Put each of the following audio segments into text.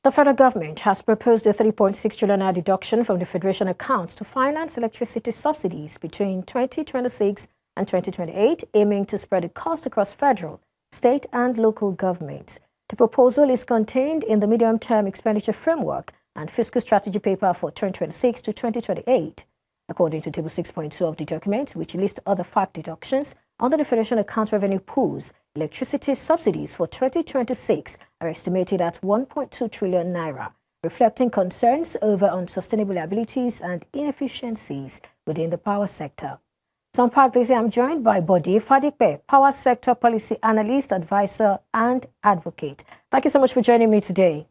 The federal government has proposed a 3.6 trillion naira deduction from the federation accounts to finance electricity subsidies between 2026 and 2028, aiming to spread the cost across federal, state and local governments. The proposal is contained in the medium-term expenditure framework and fiscal strategy paper for 2026 to 2028. According to Table 6.2 of the document, which lists other FAAC deductions, under the Federation Account Revenue Pools, electricity subsidies for 2026 are estimated at 1.2 trillion naira, reflecting concerns over unsustainable liabilities and inefficiencies within the power sector. To unpack this, I'm joined by Bode Fadipe, Power Sector Policy Analyst, Advisor and Advocate. Thank you so much for joining me today.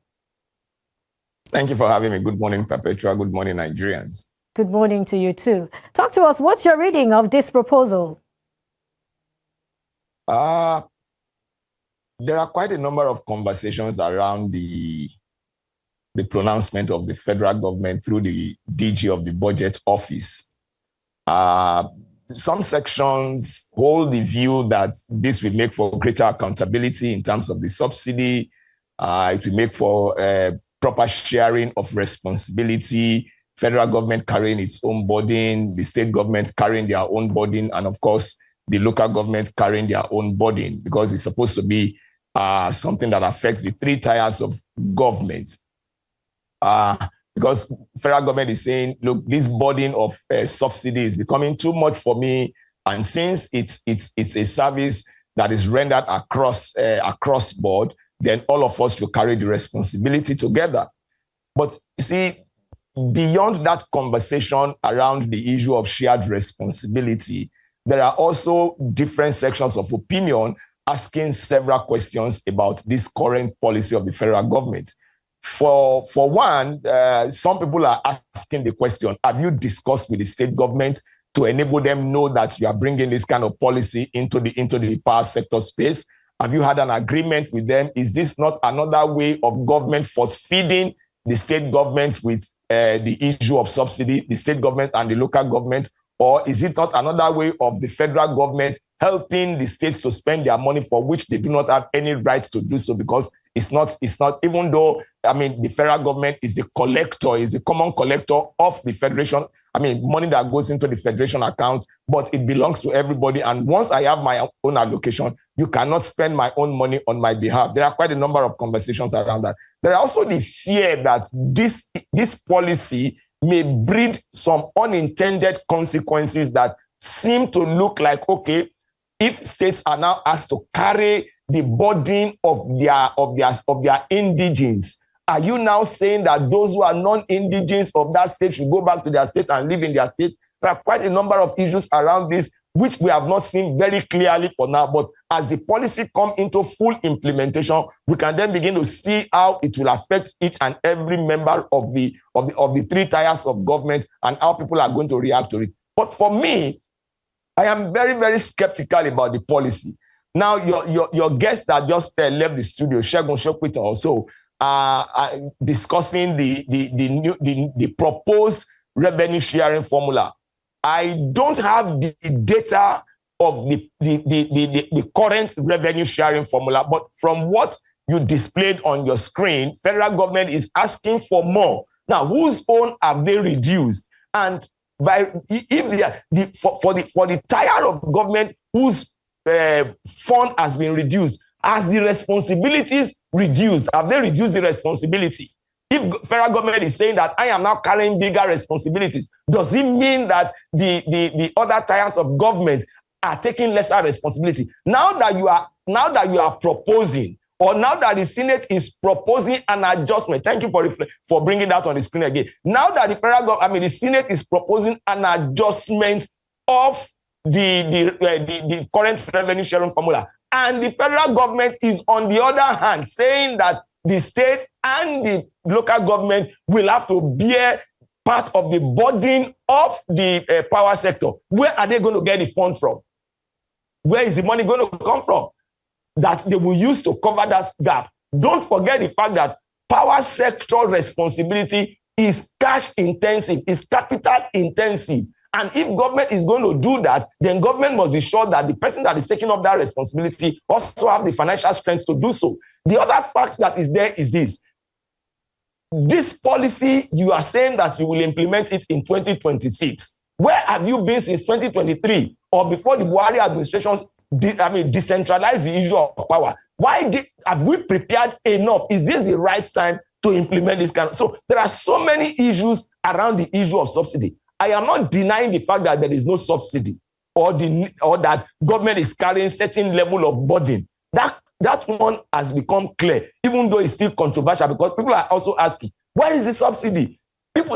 Thank you for having me. Good morning, Perpetua. Good morning, Nigerians. Good morning to you too. Talk to us. What's your reading of this proposal? There are quite a number of conversations around the pronouncement of the federal government through the DG of the Budget Office. Some sections hold the view that this will make for greater accountability in terms of the subsidy. It will make for proper sharing of responsibility, federal government carrying its own burden, the state governments carrying their own burden, and of course, the local governments carrying their own burden, because it's supposed to be something that affects the three tiers of government. Because federal government is saying, look, this burden of subsidy is becoming too much for me, and since it's a service that is rendered across board, then all of us should carry the responsibility together. But you see, beyond that conversation around the issue of shared responsibility, there are also different sections of opinion asking several questions about this current policy of the federal government. For one, some people are asking the question, have you discussed with the state government to enable them know that you are bringing this kind of policy into the power sector space? Have you had an agreement with them? Is this not another way of government force-feeding the state government with the issue of subsidy, the state government and the local government? Or is it not another way of the federal government helping the states to spend their money for which they do not have any rights to do so, because it's not, even though, I mean, the federal government is the collector, is the common collector of the federation, I mean, money that goes into the federation account, but it belongs to everybody. And once I have my own allocation, you cannot spend my own money on my behalf. There are quite a number of conversations around that. There are also the fear that this policy may breed some unintended consequences that seem to look like, okay, if states are now asked to carry the burden of their indigents, are you now saying that those who are non-indigents of that state should go back to their state and live in their state? There are quite a number of issues around this, which we have not seen very clearly for now. But as the policy comes into full implementation, we can then begin to see how it will affect each and every member of the three tiers of government and how people are going to react to it. But for me, I am very, very skeptical about the policy. Now, your guest that just left the studio, Segun Sokwita, also discussing the proposed revenue sharing formula. I don't have the data of the current revenue sharing formula, but from what you displayed on your screen, federal government is asking for more. Now, whose own have they reduced? And if they are, for the tier of government whose fund has been reduced, has the responsibilities reduced? Have they reduced the responsibility? If federal government is saying that I am now carrying bigger responsibilities, does it mean that the other tiers of government are taking lesser responsibility? Now that you are proposing, or now that the Senate is proposing an adjustment, thank you for bringing that on the screen again. Now that the Senate is proposing an adjustment of the current revenue sharing formula, and the federal government is on the other hand saying that the state and the local government will have to bear part of the burden of the power sector. Where are they going to get the fund from? Where is the money going to come from that they will use to cover that gap? Don't forget the fact that power sector responsibility is cash intensive, is capital intensive. And if government is going to do that, then government must be sure that the person that is taking up that responsibility also have the financial strength to do so. The other fact that is there is this. this policy, you are saying that you will implement it in 2026. Where have you been since 2023 or before the Buhari administrations decentralized the issue of power? Have we prepared enough? Is this the right time to implement this kind of? So there are so many issues around the issue of subsidy. I am not denying the fact that there is no subsidy or that government is carrying certain level of burden. That one has become clear, even though it's still controversial, because people are also asking, where is the subsidy?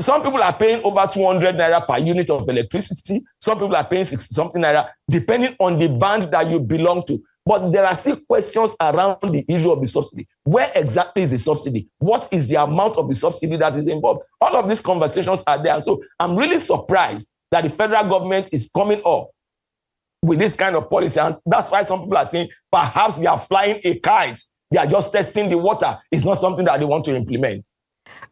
Some people are paying over 200 naira per unit of electricity. Some people are paying 60-something naira, depending on the band that you belong to. But there are still questions around the issue of the subsidy. Where exactly is the subsidy? What is the amount of the subsidy that is involved? All of these conversations are there. So I'm really surprised that the federal government is coming up with this kind of policy. And that's why some people are saying perhaps they are flying a kite. They are just testing the water. It's not something that they want to implement.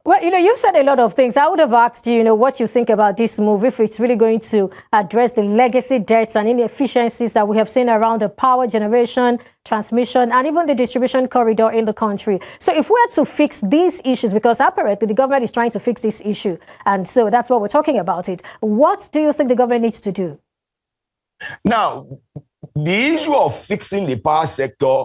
Well, you've said a lot of things. I would have asked you, what you think about this move, if it's really going to address the legacy debts and inefficiencies that we have seen around the power generation, transmission, and even the distribution corridor in the country. So if we are to fix these issues, because apparently the government is trying to fix this issue, and so that's what we're talking about it, what do you think the government needs to do? Now, the issue of fixing the power sector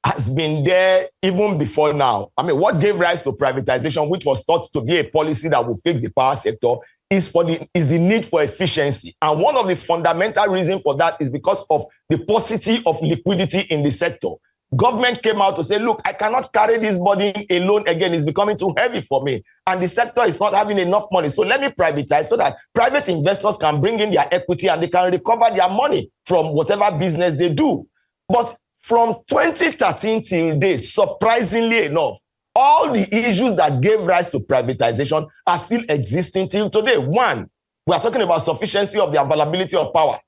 has been there even before now. I mean, what gave rise to privatization, which was thought to be a policy that will fix the power sector, is the need for efficiency. And one of the fundamental reasons for that is because of the paucity of liquidity in the sector. Government came out to say, look, I cannot carry this burden alone again. It's becoming too heavy for me. And the sector is not having enough money. So let me privatize so that private investors can bring in their equity and they can recover their money from whatever business they do. But from 2013 till date, surprisingly enough, all the issues that gave rise to privatization are still existing till today. One, we are talking about sufficiency of the availability of power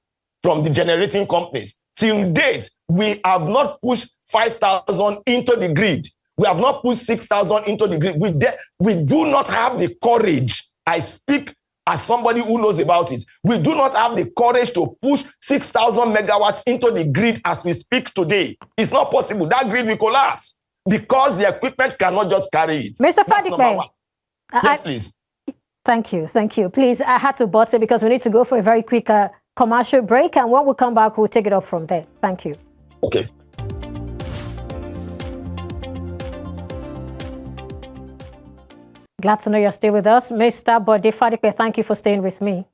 from the generating companies. Till date, we have not pushed 5,000 into the grid. We have not pushed 6,000 into the grid. We do not have the courage. I speak as somebody who knows about it. We do not have the courage to push 6,000 megawatts into the grid as we speak today. It's not possible. That grid will collapse because the equipment cannot just carry it. Mr. Fadipe. Yes, please. Thank you. Thank you. Please, I had to butt it because we need to go for a very quick commercial break. And when we come back, we'll take it up from there. Thank you. Okay. Glad to know you're still with us. Mr. Bode Fadipe, thank you for staying with me.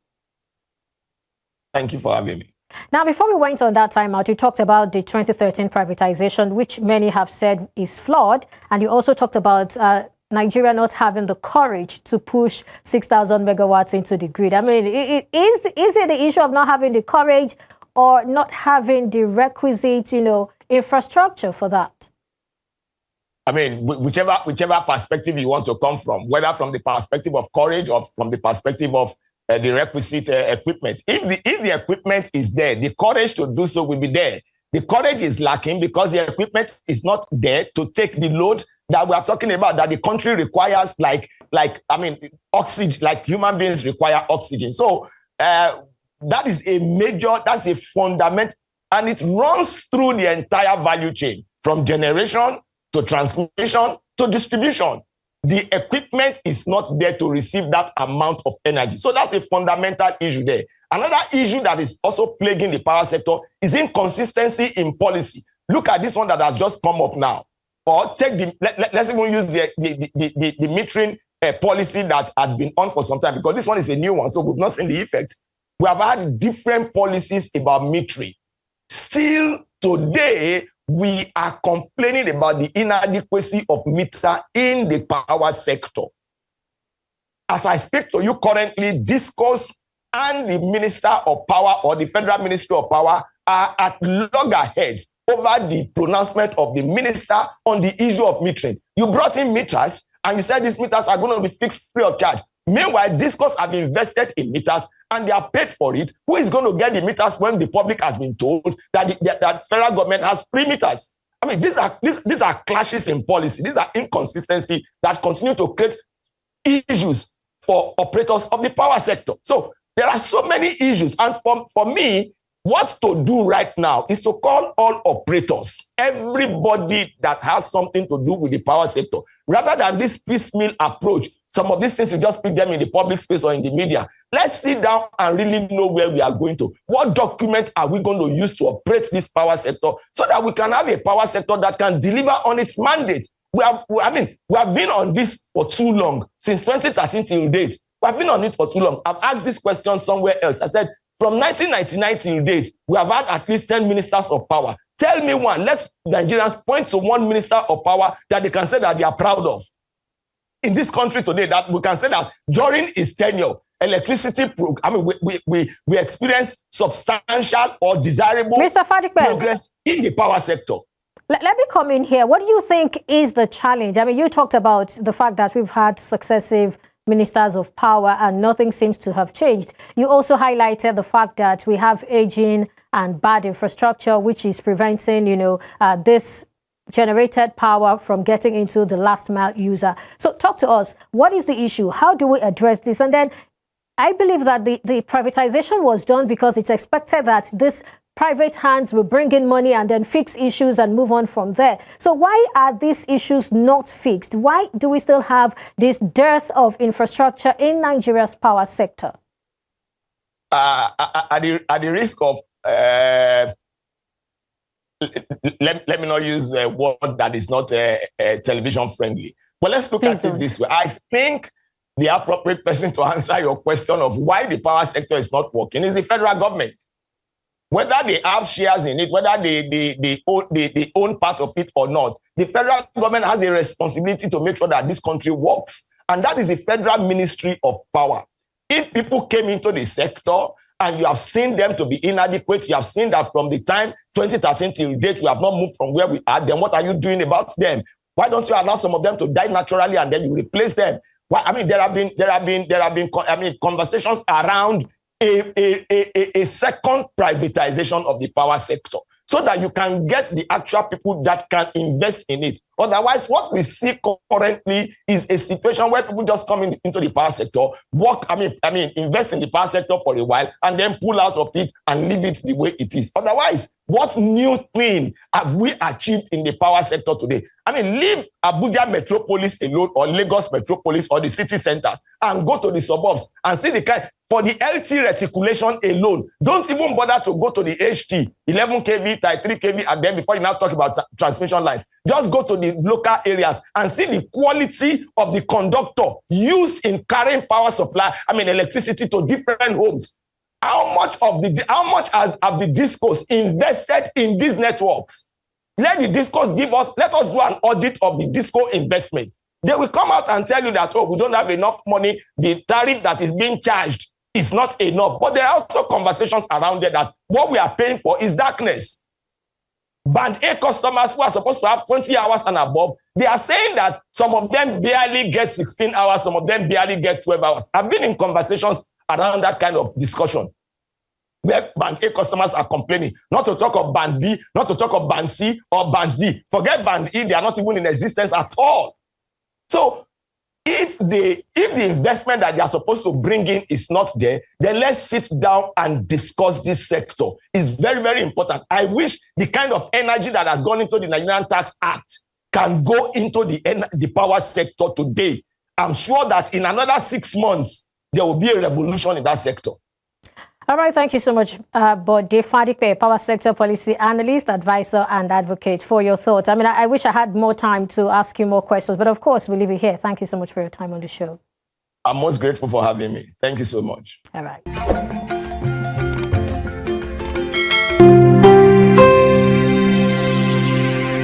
Thank you for having me. Now, before we went on that timeout, you talked about the 2013 privatization, which many have said is flawed. And you also talked about Nigeria not having the courage to push 6,000 megawatts into the grid. I mean, is it the issue of not having the courage or not having the requisite, infrastructure for that? I mean, whichever perspective you want to come from, whether from the perspective of courage or from the perspective of the requisite equipment. If the equipment is there, the courage to do so will be there. The courage is lacking because the equipment is not there to take the load that we are talking about, that the country requires, oxygen, like human beings require oxygen. So that's a fundament, and it runs through the entire value chain from generation to transmission to distribution. The equipment is not there to receive that amount of energy. So that's a fundamental issue there. Another issue that is also plaguing the power sector is inconsistency in policy. Look at this one that has just come up now. Or let's even use the metering policy that had been on for some time, because this one is a new one, so we've not seen the effect. We have had different policies about metering. Still today, we are complaining about the inadequacy of meter in the power sector. As I speak to you currently, Discourse and the Minister of Power or the Federal Ministry of Power are at loggerheads over the pronouncement of the minister on the issue of metering. You brought in meters and you said these meters are going to be fixed free of charge. Meanwhile, Discourse have invested in meters and they are paid for it. Who is going to get the meters when the public has been told that that federal government has free meters? I mean, these are clashes in policy. These are inconsistencies that continue to create issues for operators of the power sector. So there are so many issues. And for me, what to do right now is to call all operators, everybody that has something to do with the power sector, rather than this piecemeal approach. Some of these things, you just pick them in the public space or in the media. Let's sit down and really know where we are going to. What document are we going to use to operate this power sector so that we can have a power sector that can deliver on its mandate? We have been on this for too long, since 2013 till date. We have been on it for too long. I've asked this question somewhere else. I said, from 1999 till date, we have had at least 10 ministers of power. Tell me one. Let Nigerians point to one minister of power that they can say that they are proud of. In this country today, that we can say that during his tenure, electricity, we experienced substantial or desirable Mr. Fadipe, progress in the power sector. Let me come in here. What do you think is the challenge? I mean, you talked about the fact that we've had successive ministers of power and nothing seems to have changed. You also highlighted the fact that we have aging and bad infrastructure, which is preventing, this generated power from getting into the last mile user. So talk to us. What is the issue? How do we address this? And then I believe that the privatization was done because it's expected that this private hands will bring in money and then fix issues and move on from there. So why are these issues not fixed? Why do we still have this dearth of infrastructure in Nigeria's power sector? At the risk of let me not use a word that is not television friendly. But let's look at it this way. I think the appropriate person to answer your question of why the power sector is not working is the federal government. Whether they have shares in it, whether they own part of it or not, the federal government has a responsibility to make sure that this country works. And that is the Federal Ministry of Power. If people came into the sector and you have seen them to be inadequate, you have seen that from the time 2013 till date, we have not moved from where we are, then what are you doing about them? Why don't you allow some of them to die naturally and then you replace them? Well, I mean, there have been conversations around a second privatization of the power sector so that you can get the actual people that can invest in it. Otherwise, what we see currently is a situation where people just come into the power sector, invest in the power sector for a while, and then pull out of it and leave it the way it is. Otherwise, what new thing have we achieved in the power sector today? I mean, leave Abuja metropolis alone, or Lagos metropolis, or the city centers, and go to the suburbs and see the kind. For the LT reticulation alone, don't even bother to go to the HT, 11 kV, 33 kV, and then before you now talk about transmission lines, just go to the local areas and see the quality of the conductor used in carrying power supply, electricity to different homes. How much have the discos invested in these networks? Let the discos let us do an audit of the disco investment. They will come out and tell you that, we don't have enough money. The tariff that is being charged is not enough. But there are also conversations around there that what we are paying for is darkness. Band A customers who are supposed to have 20 hours and above, they are saying that some of them barely get 16 hours, some of them barely get 12 hours. I've been in conversations around that kind of discussion where Band A customers are complaining, not to talk of Band B, not to talk of Band C or Band D. Forget Band E, they are not even in existence at all. So if the investment that they are supposed to bring in is not there, then let's sit down and discuss this sector. It's very, very important. I wish the kind of energy that has gone into the Nigerian Tax Act can go into the power sector today. I'm sure that in another 6 months, there will be a revolution in that sector. All right, thank you so much, Bode Fadipe, Power Sector Policy Analyst, Advisor and Advocate, for your thoughts. I wish I had more time to ask you more questions, but of course, we'll leave it here. Thank you so much for your time on the show. I'm most grateful for having me. Thank you so much. All right.